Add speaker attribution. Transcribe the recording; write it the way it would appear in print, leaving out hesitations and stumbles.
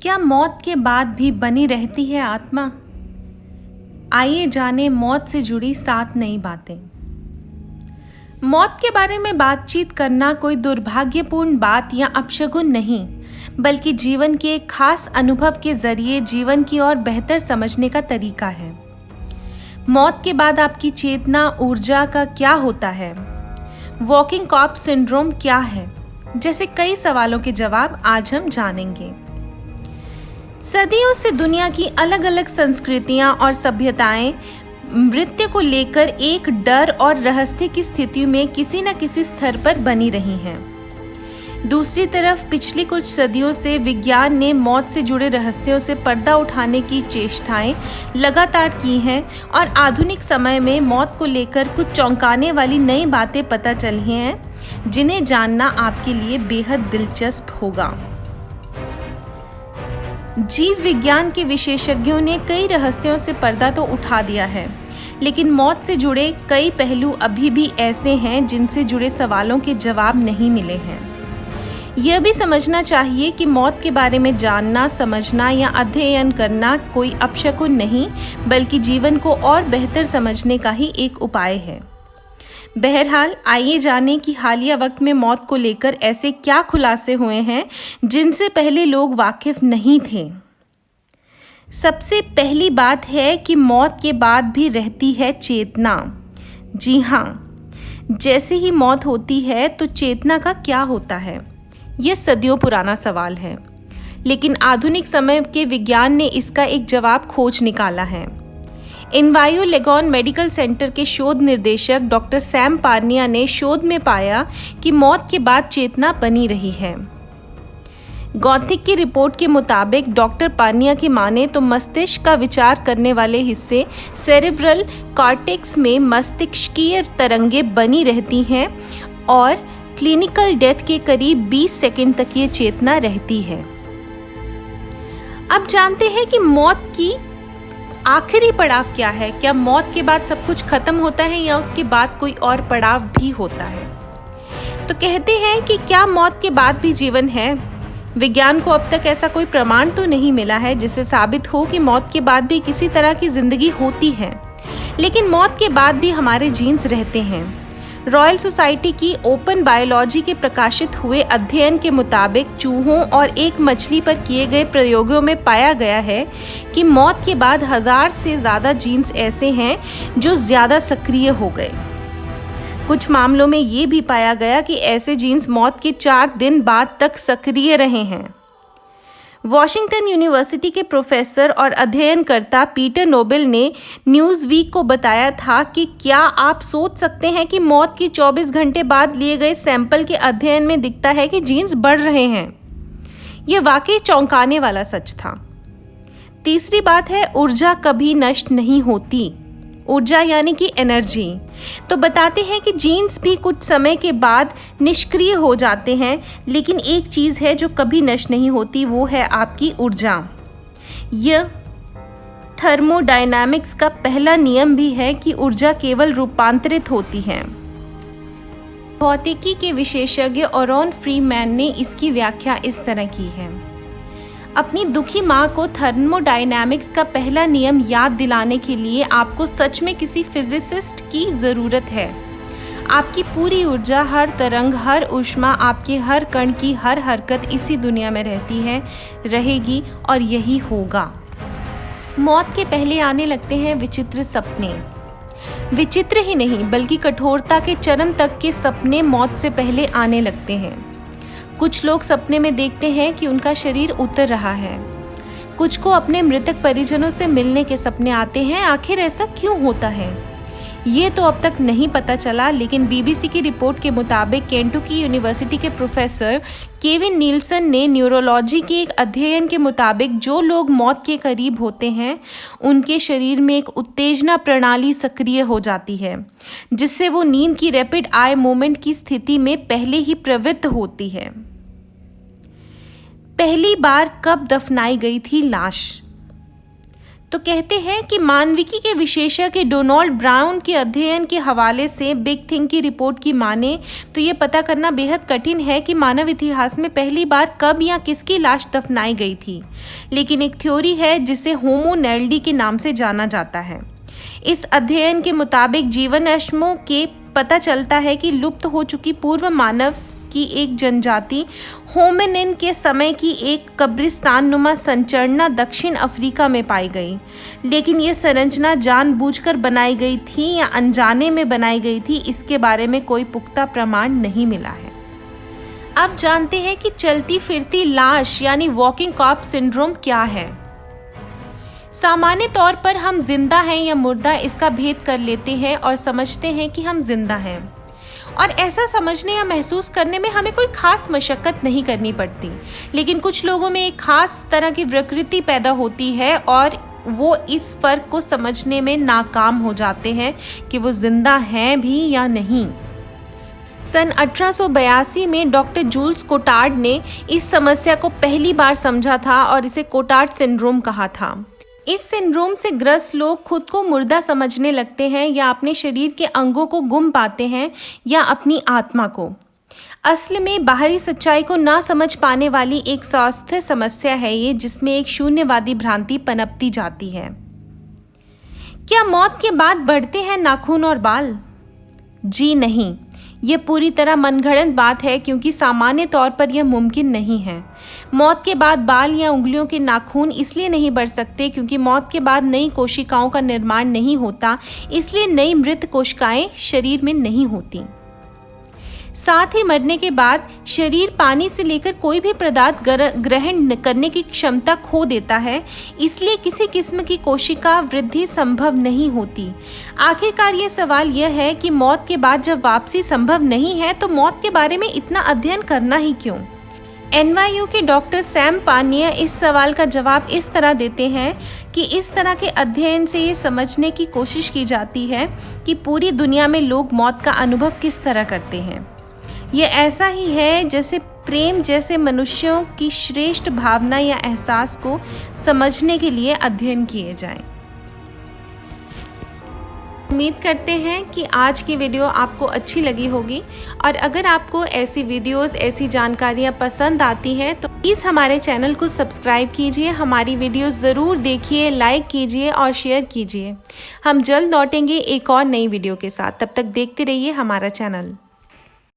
Speaker 1: क्या मौत के बाद भी बनी रहती है आत्मा? आइए जाने मौत से जुड़ी 7 नई बातें। मौत के बारे में बातचीत करना कोई दुर्भाग्यपूर्ण बात या अपशगुन नहीं, बल्कि जीवन के एक खास अनुभव के जरिए जीवन की और बेहतर समझने का तरीका है। मौत के बाद आपकी चेतना, ऊर्जा का क्या होता है? वॉकिंग कॉर्प्स सिंड्रोम क्या है? जैसे कई सवालों के जवाब आज हम जानेंगे। सदियों से दुनिया की अलग अलग संस्कृतियां और सभ्यताएं मृत्यु को लेकर एक डर और रहस्य की स्थिति में किसी न किसी स्तर पर बनी रही हैं। दूसरी तरफ पिछली कुछ सदियों से विज्ञान ने मौत से जुड़े रहस्यों से पर्दा उठाने की चेष्टाएं लगातार की हैं और आधुनिक समय में मौत को लेकर कुछ चौंकाने वाली नई बातें पता चली हैं, जिन्हें जानना आपके लिए बेहद दिलचस्प होगा। जीव विज्ञान के विशेषज्ञों ने कई रहस्यों से पर्दा तो उठा दिया है, लेकिन मौत से जुड़े कई पहलू अभी भी ऐसे हैं जिनसे जुड़े सवालों के जवाब नहीं मिले हैं। यह भी समझना चाहिए कि मौत के बारे में जानना, समझना या अध्ययन करना कोई अपशकुन नहीं, बल्कि जीवन को और बेहतर समझने का ही एक उपाय है। बहरहाल, आइए जानें कि हालिया वक्त में मौत को लेकर ऐसे क्या खुलासे हुए हैं जिनसे पहले लोग वाकिफ नहीं थे। सबसे पहली बात है कि मौत के बाद भी रहती है चेतना। जी हाँ, जैसे ही मौत होती है तो चेतना का क्या होता है? यह सदियों पुराना सवाल है, लेकिन आधुनिक समय के विज्ञान ने इसका एक जवाब खोज निकाला है। इनवायो लेगॉन मेडिकल सेंटर के शोध निर्देशक डॉक्टर सैम पार्निया ने शोध में पाया कि मौत के बाद चेतना बनी रही है। गौथिक की रिपोर्ट के मुताबिक डॉक्टर पार्निया की माने तो मस्तिष्क का विचार करने वाले हिस्से सेरेब्रल कॉर्टेक्स में मस्तिष्कीय तरंगें बनी रहती हैं और क्लिनिकल डेथ के करीब 20 सेकंड तक ये चेतना रहती है। अब जानते हैं कि मौत की आखिरी पड़ाव क्या है। क्या मौत के बाद सब कुछ खत्म होता है या उसके बाद कोई और पड़ाव भी होता है? तो कहते हैं कि क्या मौत के बाद भी जीवन है? विज्ञान को अब तक ऐसा कोई प्रमाण तो नहीं मिला है जिससे साबित हो कि मौत के बाद भी किसी तरह की जिंदगी होती है, लेकिन मौत के बाद भी हमारे जीन्स रहते हैं। रॉयल सोसाइटी की ओपन बायोलॉजी के प्रकाशित हुए अध्ययन के मुताबिक चूहों और एक मछली पर किए गए प्रयोगों में पाया गया है कि मौत के बाद 1000 से ज़्यादा जीन्स ऐसे हैं जो ज़्यादा सक्रिय हो गए। कुछ मामलों में ये भी पाया गया कि ऐसे जीन्स मौत के 4 दिन बाद तक सक्रिय रहे हैं। वॉशिंगटन यूनिवर्सिटी के प्रोफेसर और अध्ययनकर्ता पीटर नोबल ने न्यूज़वीक को बताया था कि क्या आप सोच सकते हैं कि मौत के 24 घंटे बाद लिए गए सैंपल के अध्ययन में दिखता है कि जीन्स बढ़ रहे हैं। यह वाकई चौंकाने वाला सच था। तीसरी बात है, ऊर्जा कभी नष्ट नहीं होती। ऊर्जा यानी कि एनर्जी। तो बताते हैं कि जीन्स भी कुछ समय के बाद निष्क्रिय हो जाते हैं, लेकिन एक चीज़ है जो कभी नष्ट नहीं होती, वो है आपकी ऊर्जा। यह थर्मोडायनामिक्स का पहला नियम भी है कि ऊर्जा केवल रूपांतरित होती है। भौतिकी के विशेषज्ञ ओरॉन फ्रीमैन ने इसकी व्याख्या इस तरह की है। अपनी दुखी माँ को थर्मोडायनामिक्स का पहला नियम याद दिलाने के लिए आपको सच में किसी फिजिसिस्ट की ज़रूरत है। आपकी पूरी ऊर्जा, हर तरंग, हर ऊष्मा, आपके हर कण की हर हरकत इसी दुनिया में रहती है, रहेगी और यही होगा। मौत के पहले आने लगते हैं विचित्र सपने। विचित्र ही नहीं बल्कि कठोरता के चरम तक के सपने मौत से पहले आने लगते हैं। कुछ लोग सपने में देखते हैं कि उनका शरीर उतर रहा है। कुछ को अपने मृतक परिजनों से मिलने के सपने आते हैं। आखिर ऐसा क्यों होता है, ये तो अब तक नहीं पता चला, लेकिन बीबीसी की रिपोर्ट के मुताबिक केंटुकी यूनिवर्सिटी के प्रोफेसर केविन नील्सन ने न्यूरोलॉजी के एक अध्ययन के मुताबिक जो लोग मौत के करीब होते हैं उनके शरीर में एक उत्तेजना प्रणाली सक्रिय हो जाती है, जिससे वो नींद की रैपिड आई मूवमेंट की स्थिति में पहले ही प्रवृत्त होती है। पहली बार कब दफनाई गई थी लाश? तो कहते हैं कि मानविकी के विशेषज्ञ डोनाल्ड ब्राउन के अध्ययन के हवाले से बिग थिंग की रिपोर्ट की माने तो ये पता करना बेहद कठिन है कि मानव इतिहास में पहली बार कब या किसकी लाश दफनाई गई थी, लेकिन एक थ्योरी है जिसे होमो नेल्डी के नाम से जाना जाता है। इस अध्ययन के मुताबिक जीवाश्मों के पता चलता है कि लुप्त हो चुकी पूर्व मानव की एक जनजाति होमिनिन के समय की एक कब्रिस्तान-नुमा संरचना दक्षिण अफ्रीका में पाई गई, लेकिन ये संरचना जानबूझकर बनाई गई थी या अनजाने में बनाई गई थी, इसके बारे में कोई पुख्ता प्रमाण नहीं मिला है। अब जानते हैं कि चलती फिरती लाश यानी वॉकिंग कॉर्प्स सिंड्रोम क्या है। सामान्य तौर पर हम जिंदा हैं या मुर्दा इसका भेद कर लेते हैं और समझते हैं कि हम जिंदा हैं, और ऐसा समझने या महसूस करने में हमें कोई खास मशक्कत नहीं करनी पड़ती। लेकिन कुछ लोगों में एक खास तरह की विकृति पैदा होती है और वो इस फर्क को समझने में नाकाम हो जाते हैं कि वो जिंदा हैं भी या नहीं। सन 1882 में डॉक्टर जूल्स कोटार्ड ने इस समस्या को पहली बार समझा था और इसे कोटार्ड सिंड्रोम कहा था। इस सिंड्रोम से ग्रस्त लोग खुद को मुर्दा समझने लगते हैं या अपने शरीर के अंगों को गुम पाते हैं या अपनी आत्मा को। असल में बाहरी सच्चाई को ना समझ पाने वाली एक स्वास्थ्य समस्या है ये, जिसमें एक शून्यवादी भ्रांति पनपती जाती है। क्या मौत के बाद बढ़ते हैं नाखून और बाल? जी नहीं, ये पूरी तरह मनगढ़ंत बात है, क्योंकि सामान्य तौर पर यह मुमकिन नहीं है। मौत के बाद बाल या उंगलियों के नाखून इसलिए नहीं बढ़ सकते क्योंकि मौत के बाद नई कोशिकाओं का निर्माण नहीं होता, इसलिए नई मृत कोशिकाएं शरीर में नहीं होती। साथ ही मरने के बाद शरीर पानी से लेकर कोई भी पदार्थ ग्रहण करने की क्षमता खो देता है, इसलिए किसी किस्म की कोशिका वृद्धि संभव नहीं होती। आखिरकार ये सवाल यह है कि मौत के बाद जब वापसी संभव नहीं है तो मौत के बारे में इतना अध्ययन करना ही क्यों? NYU के डॉक्टर सैम पानिया इस सवाल का जवाब इस तरह देते हैं कि इस तरह के अध्ययन से ये समझने की कोशिश की जाती है कि पूरी दुनिया में लोग मौत का अनुभव किस तरह करते हैं। ये ऐसा ही है जैसे प्रेम जैसे मनुष्यों की श्रेष्ठ भावना या एहसास को समझने के लिए अध्ययन किए जाएं। उम्मीद करते हैं कि आज की वीडियो आपको अच्छी लगी होगी, और अगर आपको ऐसी वीडियोस, ऐसी जानकारियां पसंद आती हैं तो प्लीज़ हमारे चैनल को सब्सक्राइब कीजिए, हमारी वीडियोस ज़रूर देखिए, लाइक कीजिए और शेयर कीजिए। हम जल्द लौटेंगे एक और नई वीडियो के साथ, तब तक देखते रहिए हमारा चैनल।